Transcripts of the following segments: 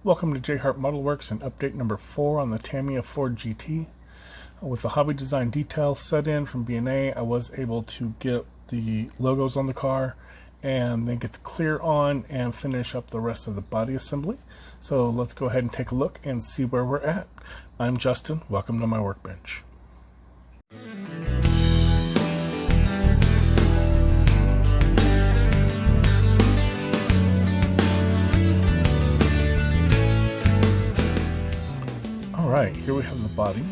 Welcome to J Model Works and update number 4 on the Tamiya Ford GT. With the hobby design details set in from BNA, I was able to get the logos on the car and then get the clear on and finish up the rest of the body assembly. So let's go ahead and take a look and see where we're at. I'm Justin. Welcome to my workbench. Alright, here we have the body.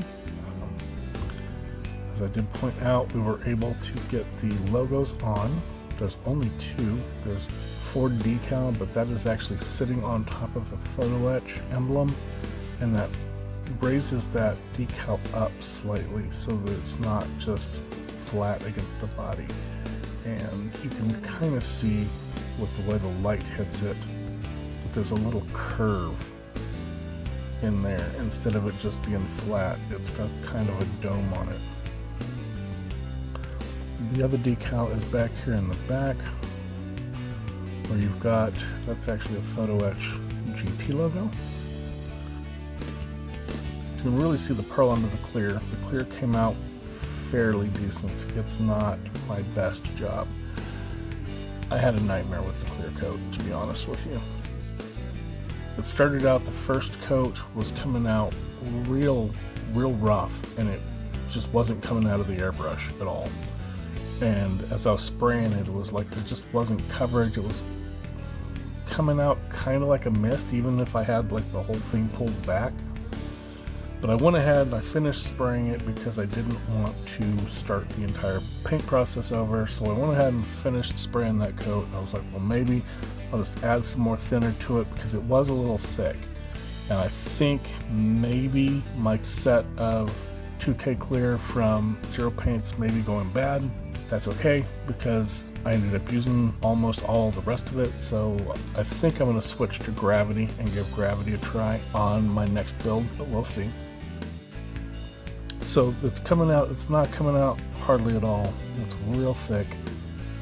As I did point out, we were able to get the logos on. There's only two. There's Ford decal, but that is actually sitting on top of the photo etch emblem, and that raises that decal up slightly so that it's not just flat against the body. And you can kind of see with the way the light hits it that there's a little curve in there. Instead of it just being flat, it's got kind of a dome on it. The other decal is back here in the back, where you've got, that's actually a photo etch GT logo. You can really see the pearl under the clear. The clear came out fairly decent. It's not my best job. I had a nightmare with the clear coat, to be honest with you. It started out, the first coat was coming out real rough, and it just wasn't coming out of the airbrush at all. And as I was spraying it, it was like there just wasn't coverage. It was coming out kind of like a mist, even if I had like the whole thing pulled back. But I went ahead and I finished spraying it because I didn't want to start the entire paint process over. So I went ahead and finished spraying that coat. I was like, well, maybe I'll just add some more thinner to it because it was a little thick. And I think maybe my set of 2K clear from Zero Paints may be going bad. That's okay, because I ended up using almost all the rest of it, so I think I'm going to switch to Gravity and give Gravity a try on my next build, but we'll see. So it's coming out, it's not coming out hardly at all. It's real thick,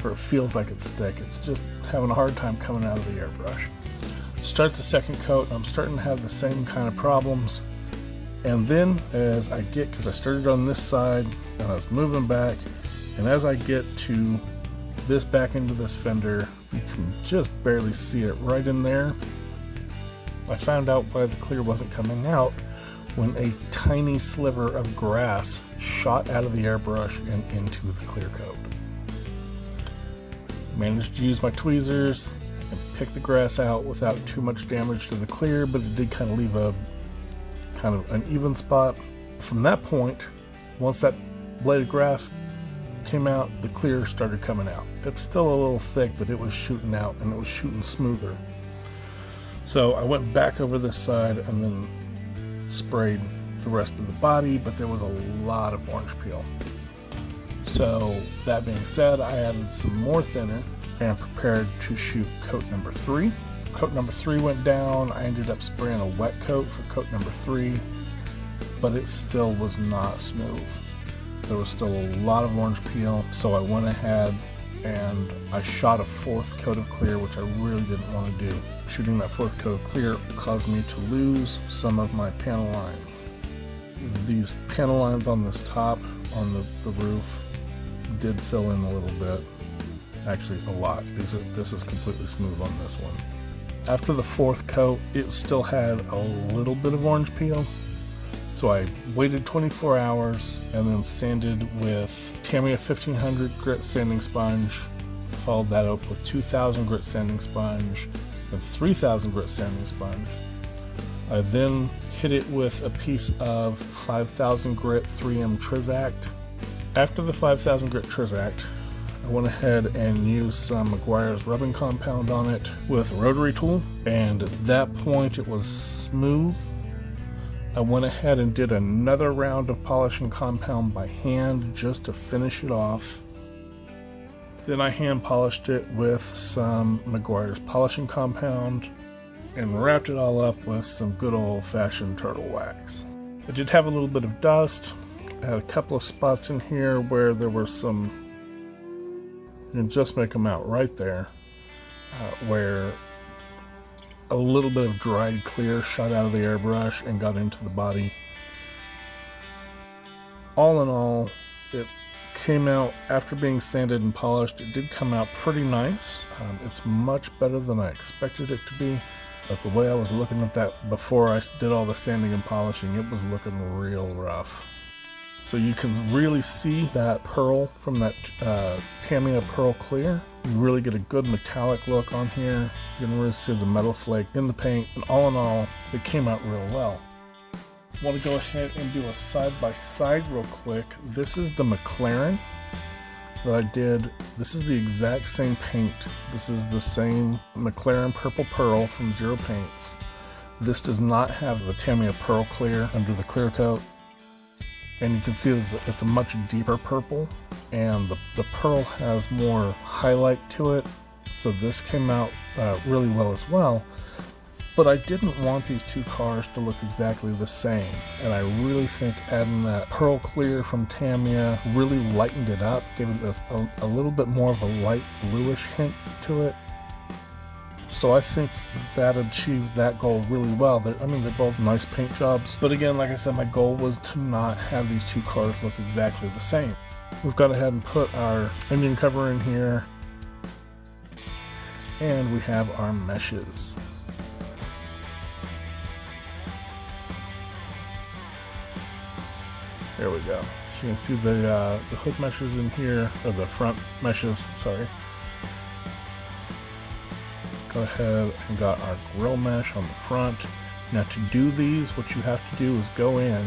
or it feels like it's thick. It's just having a hard time coming out of the airbrush. Start the second coat, I'm starting to have the same kind of problems. And then as I get, because I started on this side and I was moving back, and as I get to this back into this fender, you can just barely see it right in there. I found out why the clear wasn't coming out when a tiny sliver of grass shot out of the airbrush and into the clear coat. Managed to use my tweezers and pick the grass out without too much damage to the clear, but it did kind of leave a kind of uneven spot. From that point, once that blade of grass came out, the clear started coming out. It's still a little thick, but it was shooting out, and it was shooting smoother. So I went back over this side and then sprayed the rest of the body, but there was a lot of orange peel. So that being said, I added some more thinner and prepared to shoot coat number 3. Coat number 3 went down. I ended up spraying a wet coat for coat number 3, but it still was not smooth. There was still a lot of orange peel, so I went ahead and I shot a 4th coat of clear, which I really didn't want to do. Shooting that 4th coat of clear caused me to lose some of my panel lines. These panel lines on this top, on the roof, did fill in a little bit. Actually, a lot. This is completely smooth on this one. After the 4th coat, it still had a little bit of orange peel. So I waited 24 hours and then sanded with Tamiya 1500 grit sanding sponge, followed that up with 2000 grit sanding sponge and 3000 grit sanding sponge. I then hit it with a piece of 5000 grit 3M Trizact. After the 5000 grit Trizact, I went ahead and used some Meguiar's rubbing compound on it with a rotary tool, and at that point it was smooth. I went ahead and did another round of polishing compound by hand just to finish it off. Then I hand polished it with some Meguiar's polishing compound and wrapped it all up with some good old-fashioned turtle wax. I did have a little bit of dust. I had a couple of spots in here where there were some, you can just make them out right there, where a little bit of dried clear shot out of the airbrush and got into the body. All in all, it came out, after being sanded and polished, it did come out pretty nice. It's much better than I expected it to be. But the way I was looking at that before I did all the sanding and polishing, it was looking real rough. So you can really see that pearl from that Tamiya Pearl Clear. You really get a good metallic look on here. You can really see the metal flake in the paint, and all in all, it came out real well. I want to go ahead and do a side-by-side real quick. This is the McLaren that I did. This is the exact same paint. This is the same McLaren Purple Pearl from Zero Paints. This does not have the Tamiya Pearl Clear under the clear coat. And you can see it's a much deeper purple, and the pearl has more highlight to it. So this came out really well as well. But I didn't want these two cars to look exactly the same, and I really think adding that pearl clear from Tamiya really lightened it up, gave it a little bit more of a light bluish hint to it. So I think that achieved that goal really well. They're both nice paint jobs, but again, like I said, my goal was to not have these two cars look exactly the same. We've gone ahead and put our engine cover in here, and we have our meshes. There we go. So you can see the hood meshes in here, or the front meshes, sorry. Go ahead and got our grill mesh on the front. Now to do these, what you have to do is go in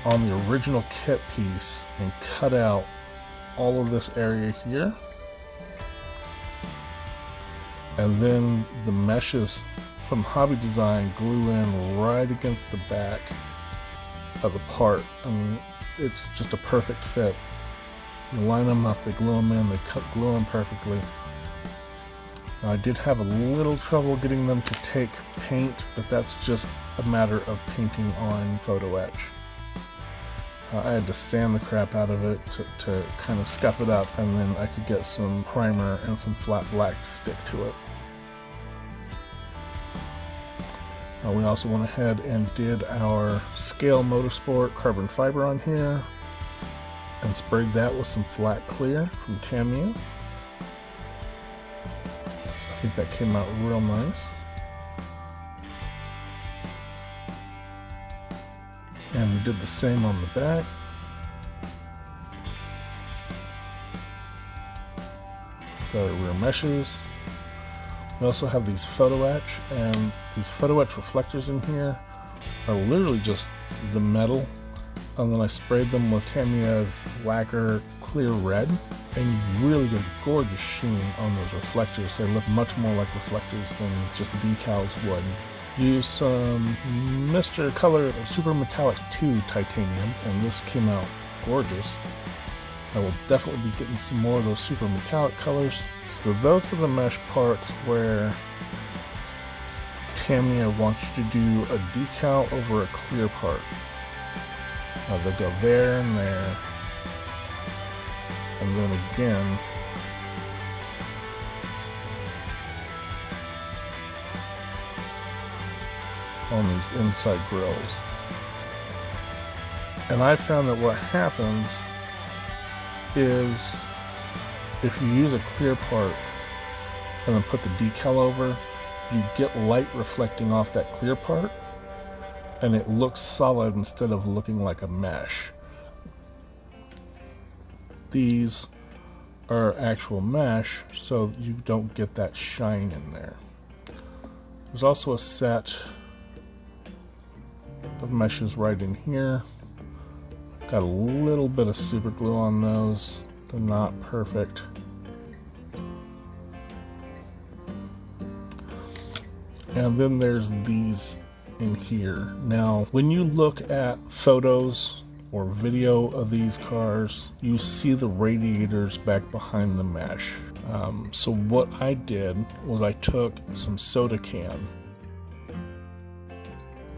on the original kit piece and cut out all of this area here. And then the meshes from Hobby Design glue in right against the back of the part. I mean, it's just a perfect fit. You line them up, they glue them in, they glue them perfectly. Now, I did have a little trouble getting them to take paint, but that's just a matter of painting on photo etch. I had to sand the crap out of it to kind of scuff it up, and then I could get some primer and some flat black to stick to it. We also went ahead and did our Scale Motorsport carbon fiber on here and sprayed that with some flat clear from Tamiya. I think that came out real nice. And we did the same on the back. Got our rear meshes. We also have these photo etch, and these photo etch reflectors in here are literally just the metal, and then I sprayed them with Tamiya's lacquer clear red, and you really get a gorgeous sheen on those reflectors. They look much more like reflectors than just decals would. Use some Mr. Color Super Metallic 2 titanium, and this came out gorgeous. I will definitely be getting some more of those super metallic colors. So those are the mesh parts where Tamiya wants you to do a decal over a clear part. They'll go there and there, and then again on these inside grills. And I found that what happens is if you use a clear part and then put the decal over, you get light reflecting off that clear part, and it looks solid instead of looking like a mesh. These are actual mesh, so you don't get that shine in there. There's also a set of meshes right in here. Got a little bit of super glue on those. They're not perfect. And then there's these in here. Now, when you look at photos or video of these cars, you see the radiators back behind the mesh. So what I did was I took some soda can.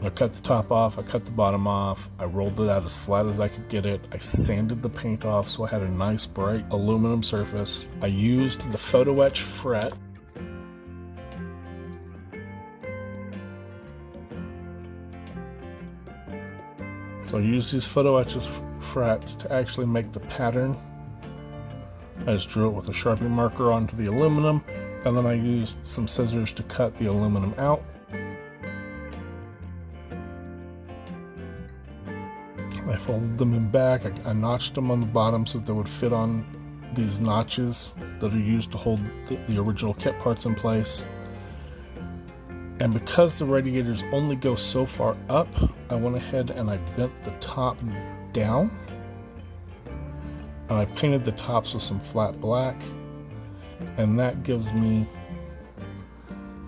I cut the top off, I cut the bottom off, I rolled it out as flat as I could get it, I sanded the paint off so I had a nice bright aluminum surface. I used the photo etch fret, So I use these photo etches frets to actually make the pattern. I just drew it with a Sharpie marker onto the aluminum, and then I used some scissors to cut the aluminum out. I folded them in back. I notched them on the bottom so that they would fit on these notches that are used to hold the original kit parts in place. And because the radiators only go so far up, I went ahead and I bent the top down. And I painted the tops with some flat black. And that gives me,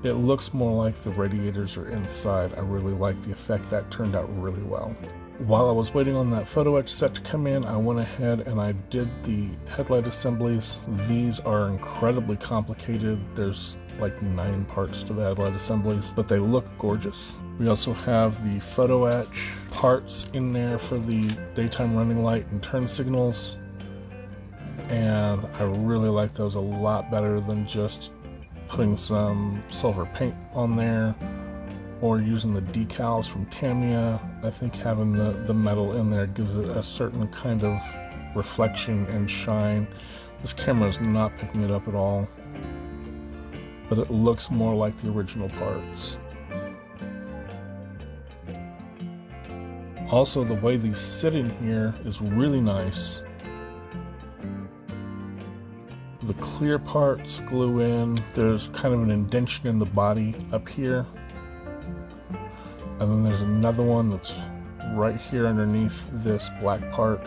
it looks more like the radiators are inside. I really like the effect. That turned out really well. While I was waiting on that photo etch set to come in, I went ahead and I did the headlight assemblies. These are incredibly complicated. There's like 9 parts to the headlight assemblies, but they look gorgeous. We also have the photo etch parts in there for the daytime running light and turn signals. And I really like those a lot better than just putting some silver paint on there or using the decals from Tamiya. I think having the metal in there gives it a certain kind of reflection and shine. This camera is not picking it up at all, but it looks more like the original parts. Also, the way these sit in here is really nice. The clear parts glue in. There's kind of an indentation in the body up here. And then there's another one that's right here underneath this black part.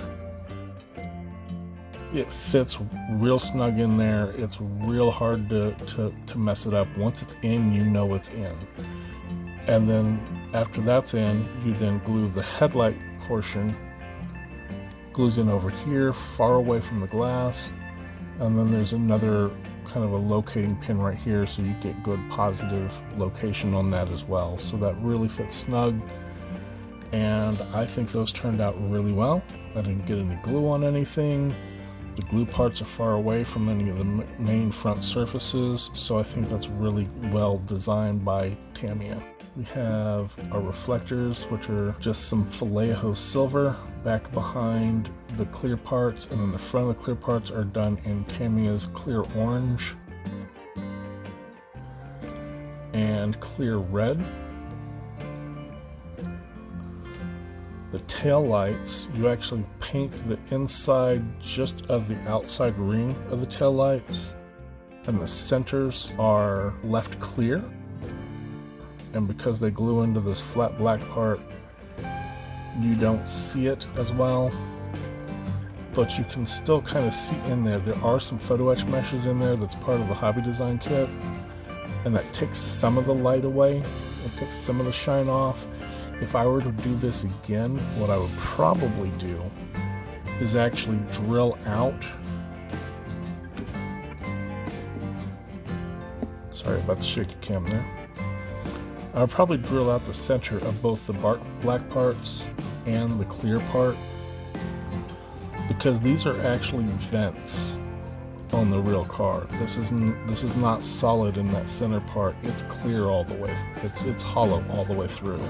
It fits real snug in there. It's real hard to mess it up. Once it's in, you know it's in. And then after that's in, you then glue the headlight portion. Glues in over here, far away from the glass. And then there's another kind of a locating pin right here, so you get good positive location on that as well. So that really fits snug, and I think those turned out really well. I didn't get any glue on anything. The glue parts are far away from any of the main front surfaces, so I think that's really well designed by Tamiya. We have our reflectors, which are just some Vallejo silver back behind the clear parts, and then the front of the clear parts are done in Tamiya's clear orange and clear red. The tail lights, you actually paint the inside just of the outside ring of the tail lights, and the centers are left clear. And because they glue into this flat black part, you don't see it as well, but you can still kind of see in there. There are some photo etch meshes in there that's part of the hobby design kit, and that takes some of the light away. It takes some of the shine off. If I were to do this again, what I would probably do is actually drill out. Sorry about the shaky cam there. I would probably drill out the center of both the black parts and the clear part, because these are actually vents on the real car. This is not solid in that center part. It's clear all the way. It's hollow all the way through.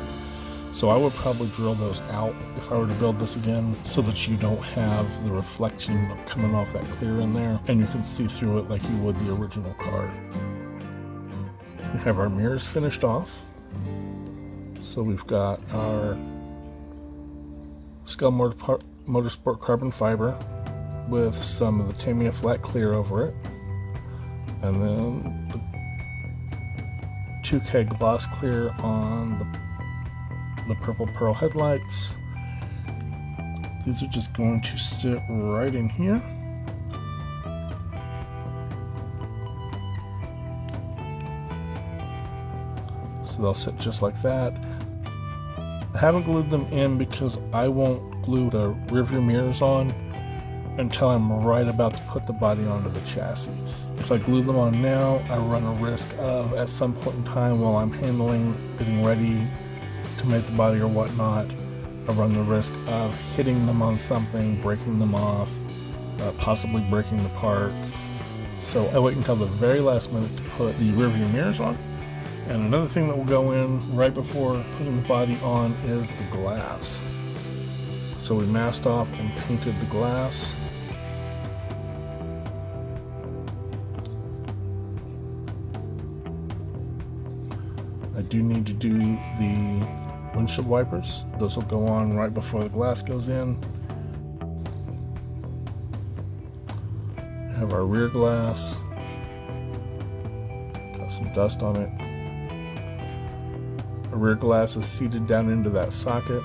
So I would probably drill those out if I were to build this again, so that you don't have the reflection coming off that clear in there, and you can see through it like you would the original car. We have our mirrors finished off. So we've got our Skull Motorsport carbon fiber with some of the Tamiya flat clear over it, and then the 2K gloss clear on the purple pearl headlights. These are just going to sit right in here. So they'll sit just like that. I haven't glued them in because I won't glue the rearview mirrors on until I'm right about to put the body onto the chassis. If I glue them on now, I run a risk of, at some point in time while I'm getting ready to make the body or whatnot, I run the risk of hitting them on something, breaking them off, possibly breaking the parts. So I wait until the very last minute to put the rearview mirrors on. And another thing that will go in right before putting the body on is the glass. So we masked off and painted the glass. I do need to do the windshield wipers. Those will go on right before the glass goes in. We have our rear glass. Got some dust on it. Our rear glass is seated down into that socket.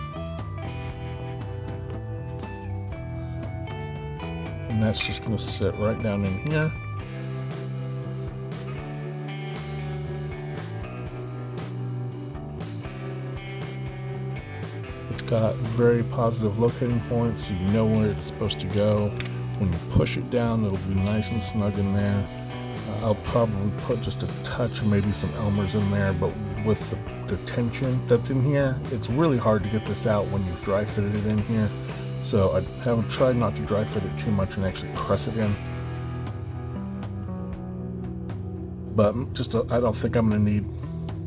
And that's just going to sit right down in here. It's got very positive locating points, so you know where it's supposed to go. When you push it down, it'll be nice and snug in there. I'll probably put just a touch or maybe some Elmers in there, but with the tension that's in here, it's really hard to get this out when you've dry fitted it in here. So I haven't tried not to dry fit it too much and actually press it in. But I don't think I'm going to need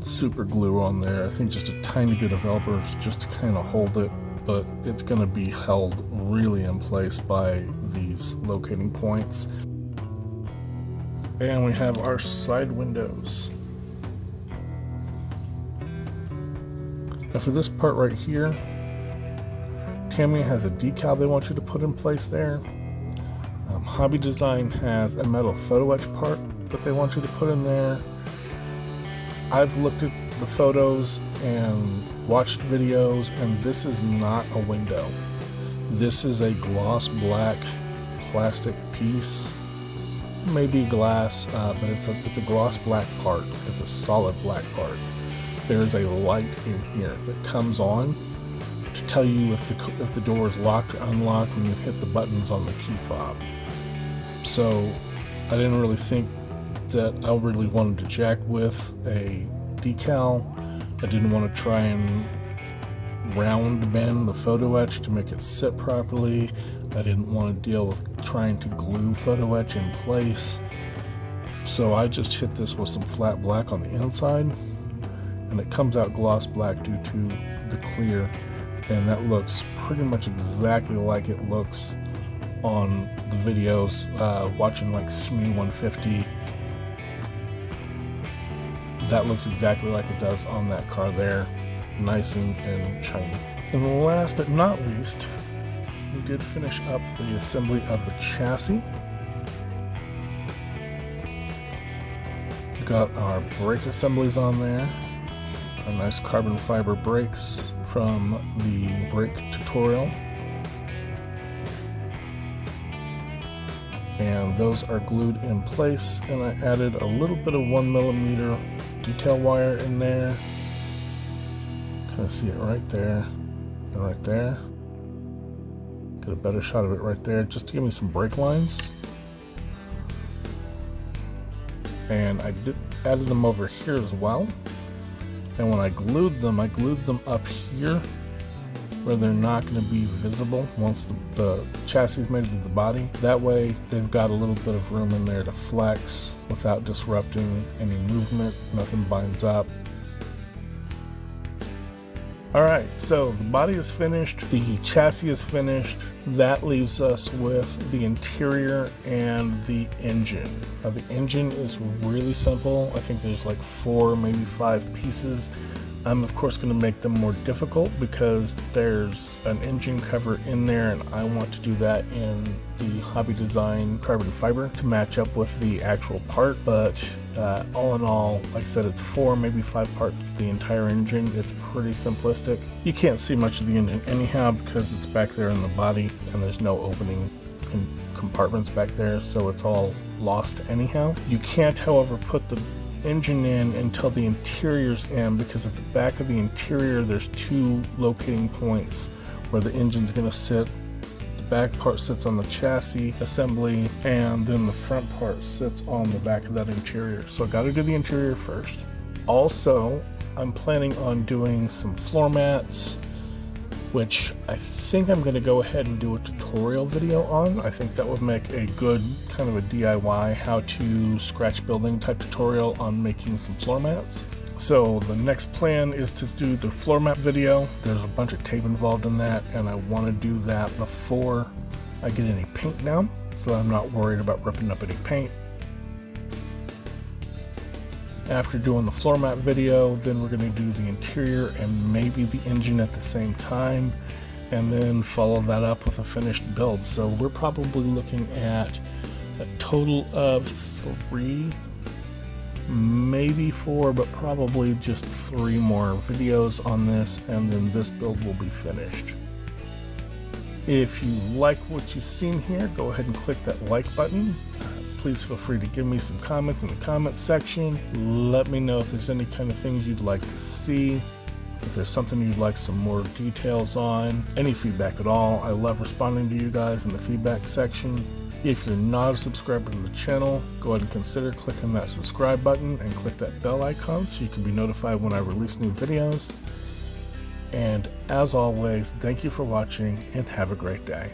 super glue on there. I think just a tiny bit of Elmers just to kind of hold it, but it's going to be held really in place by these locating points. And we have our side windows. Now for this part right here, Tamiya has a decal they want you to put in place there. Hobby Design has a metal photo etch part that they want you to put in there. I've looked at the photos and watched videos, and this is not a window. This is a gloss black plastic piece. Maybe glass, but it's a gloss black part. It's a solid black part. There is a light in here that comes on to tell you if the door is locked or unlocked when you hit the buttons on the key fob. So I didn't really think that I really wanted to jack with a decal. I didn't want to try and round bend the photo etch to make it sit properly. I didn't want to deal with trying to glue photo etch in place. So I just hit this with some flat black on the inside, and it comes out gloss black due to the clear, and that looks pretty much exactly like it looks on the videos, watching like SME 150. That looks exactly like it does on that car there, nice and shiny. And last but not least, we did finish up the assembly of the chassis. We got our brake assemblies on there, our nice carbon fiber brakes from the brake tutorial. And those are glued in place, and I added a little bit of 1mm detail wire in there. Kind of see it right there and right there. Get a better shot of it right there just to give me some brake lines. And I added them over here as well. And when I glued them up here where they're not going to be visible once the chassis is made to the body. That way they've got a little bit of room in there to flex without disrupting any movement. Nothing binds up. Alright, so the body is finished, the chassis is finished. That leaves us with the interior and the engine. Now the engine is really simple. I think there's like 4, maybe 5 pieces. I'm of course going to make them more difficult because there's an engine cover in there, and I want to do that in the Hobby Design carbon fiber to match up with the actual part. But all in all, like I said, it's 4, maybe 5 parts, the entire engine. It's pretty simplistic. You can't see much of the engine anyhow because it's back there in the body and there's no opening compartments back there, so it's all lost anyhow. You can't, however, put the engine in until the interior's in, because at the back of the interior there's 2 locating points where the engine's going to sit. The back part sits on the chassis assembly, and then the front part sits on the back of that interior. So I got to do the interior first. Also, I'm planning on doing some floor mats, which I think I'm going to go ahead and do a tutorial video on. I think that would make a good kind of a DIY how to scratch building type tutorial on making some floor mats. So the next plan is to do the floor mat video. There's a bunch of tape involved in that, and I want to do that before I get any paint down, so I'm not worried about ripping up any paint. After doing the floor mat video, then we're going to do the interior and maybe the engine at the same time, and then follow that up with a finished build. So we're probably looking at a total of 3, maybe 4, but probably just 3 more videos on this, and then this build will be finished. If you like what you've seen here, go ahead and click that like button. Please feel free to give me some comments in the comment section. Let me know if there's any kind of things you'd like to see, if there's something you'd like some more details on, any feedback at all. I love responding to you guys in the feedback section. If you're not a subscriber to the channel, go ahead and consider clicking that subscribe button and click that bell icon so you can be notified when I release new videos. And as always, thank you for watching and have a great day.